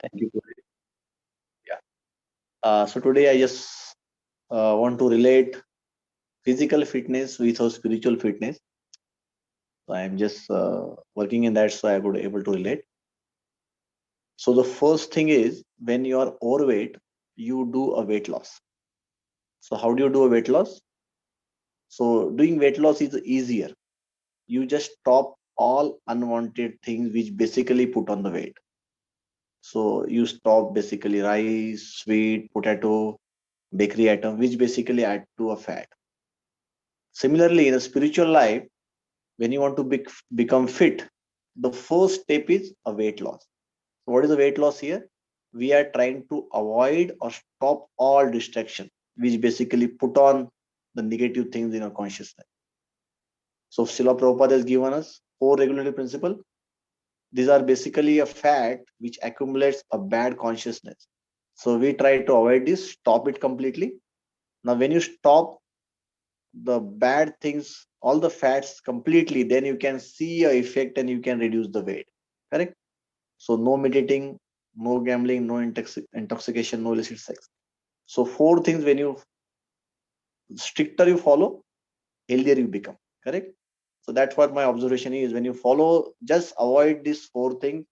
Thank you. Yeah. So today I just want to relate physical fitness with our spiritual fitness. So I'm just working in that, so I would able to relate. So the first thing is when you are overweight, you do a weight loss. So how do you do a weight loss? So doing weight loss is easier. You just stop all unwanted things which basically put on the weight. So you stop basically rice, sweet, potato, bakery item, which basically add to a fat. Similarly, in a spiritual life, when you want to become fit, the first step is a weight loss. So what is the weight loss here? We are trying to avoid or stop all distraction, which basically put on the negative things in our consciousness. So Srila Prabhupada has given us four regulatory principles. These are basically a fact which accumulates a bad consciousness. So we try to avoid this, stop it completely. Now, when you stop the bad things, all the fats completely, then you can see a effect and you can reduce the weight. Correct? So no meditating, no gambling, no intoxication, no illicit sex. So four things when you stricter you follow, healthier you become. Correct? So that's what my observation is. When you follow, just avoid these four things,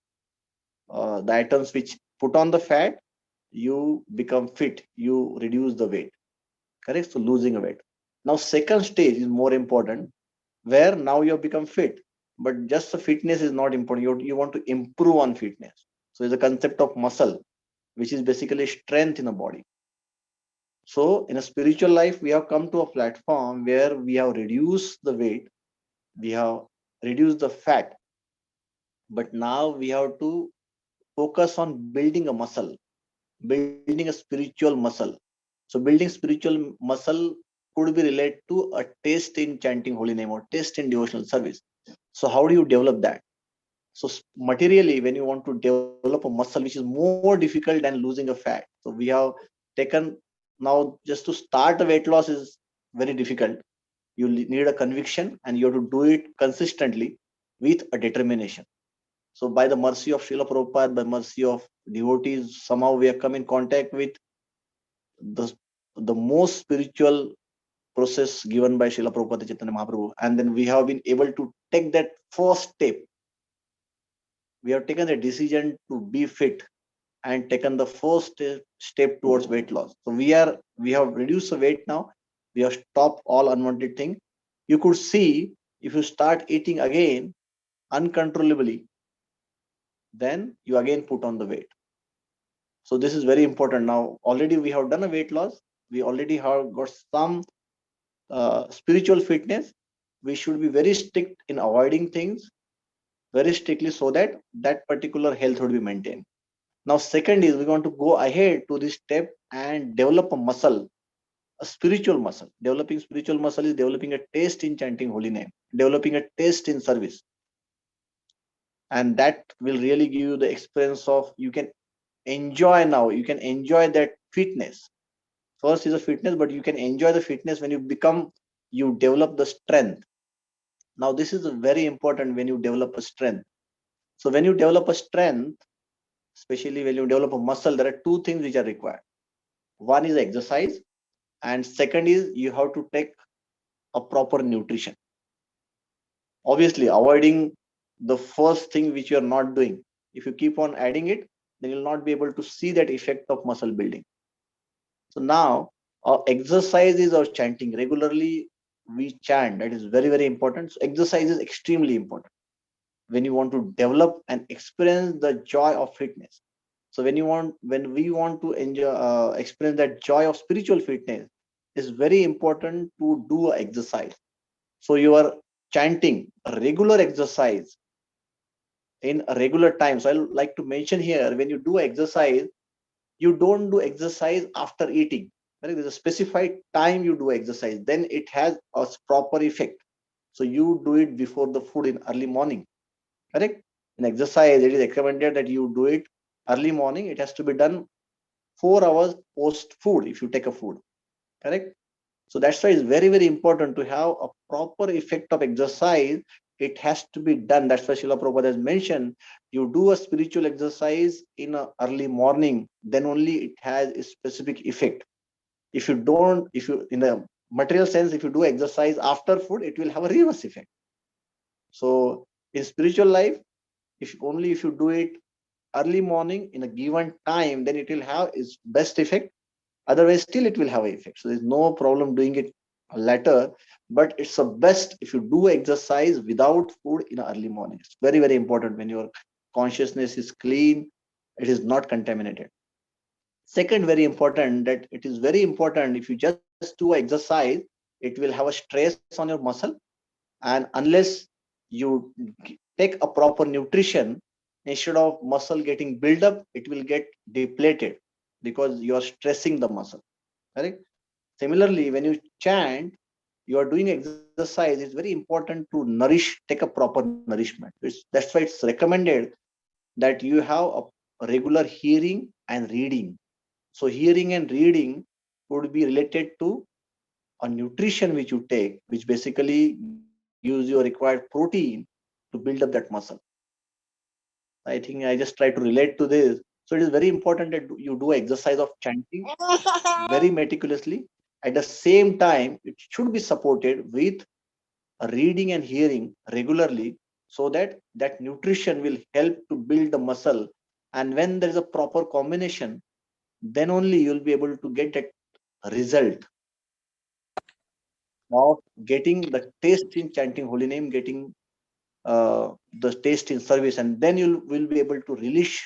the items which put on the fat, you become fit, you reduce the weight. Correct? So losing a weight. Now, second stage is more important, where now you have become fit, but just the fitness is not important. You want to improve on fitness. So it's a concept of muscle, which is basically strength in the body. So in a spiritual life, we have come to a platform where we have reduced the weight, we have reduced the fat, but now we have to focus on building a muscle, building a spiritual muscle. So building spiritual muscle could be related to a taste in chanting holy name or taste in devotional service. So how do you develop that? So materially, when you want to develop a muscle, which is more difficult than losing a fat, so we have taken now just to start a weight loss is very difficult. You need a conviction and you have to do it consistently with a determination. So by the mercy of Srila Prabhupada, by mercy of devotees, somehow we have come in contact with the the most spiritual process given by Srila Prabhupada Chaitanya Mahaprabhu, and then we have been able to take that first step. We have taken the decision to be fit and taken the first step towards weight loss. So we have reduced the weight now. We have stopped all unwanted thing. You could see if you start eating again uncontrollably, then you again put on the weight. So this is very important. Now already we have done a weight loss. We already have got some spiritual fitness. We should be very strict in avoiding things very strictly so that that particular health would be maintained. Now, second is we want to go ahead to this step and develop a muscle, a spiritual muscle. Developing spiritual muscle is developing a taste in chanting holy name, developing a taste in service. And that will really give you the experience of you can enjoy now, you can enjoy that fitness. First is a fitness, but you can enjoy the fitness when you become, you develop the strength. Now, this is very important when you develop a strength. So, when you develop a strength, especially when you develop a muscle, there are two things which are required. One is exercise, and second is you have to take a proper nutrition. Obviously, avoiding the first thing which you are not doing. If you keep on adding it, then you'll not be able to see that effect of muscle building. So now our exercise is our chanting. Regularly we chant. That is very, very important. So exercise is extremely important when you want to develop and experience the joy of fitness. So when we want to enjoy, experience that joy of spiritual fitness, it's very important to do exercise. So you are chanting a regular exercise in a regular time. So I like to mention here, when you do exercise, you don't do exercise after eating. Right? There's a specified time you do exercise, then it has a proper effect. So you do it before the food in early morning. Correct? In exercise, it is recommended that you do it early morning. It has to be done 4 hours post food if you take a food. Correct? So that's why it's very, very important to have a proper effect of exercise it has to be done. That's why Srila Prabhupada has mentioned, you do a spiritual exercise in a early morning, then only it has a specific effect. If you don't, if you, in a material sense, if you do exercise after food, it will have a reverse effect. So in spiritual life, if you do it early morning in a given time, then it will have its best effect. Otherwise, still it will have an effect. So there's no problem doing it later, but it's the best if you do exercise without food in early morning. It's very, very important when your consciousness is clean, it is not contaminated. Second, very important, that it is very important, if you just do exercise, it will have a stress on your muscle. And unless you take a proper nutrition, instead of muscle getting built up, it will get depleted because you are stressing the muscle. Correct? Similarly, when you chant, you are doing exercise, it's very important to nourish, take a proper nourishment. That's why it's recommended that you have a regular hearing and reading. So hearing and reading would be related to a nutrition which you take, which basically gives you a required protein to build up that muscle. I think I just try to relate to this. So it is very important that you do exercise of chanting very meticulously. At the same time, it should be supported with reading and hearing regularly, so that that nutrition will help to build the muscle. And when there is a proper combination, then only you'll be able to get that result of getting the taste in chanting holy name, getting the taste in service, and then you will be able to release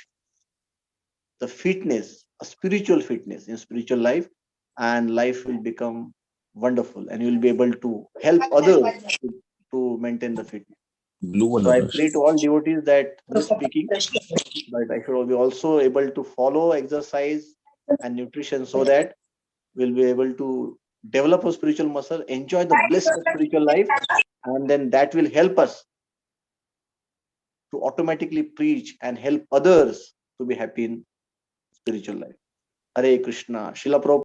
the fitness, a spiritual fitness in spiritual life, and life will become wonderful, and you will be able to help others to maintain the fitness. Blue one So I other. pray to all devotees that this speaking, but I should be also able to follow exercise and nutrition, so that we'll be able to develop a spiritual muscle, enjoy the bliss of spiritual life, and then that will help us to automatically preach and help others to be happy in spiritual life. Hare Krishna. Srila Prabhupada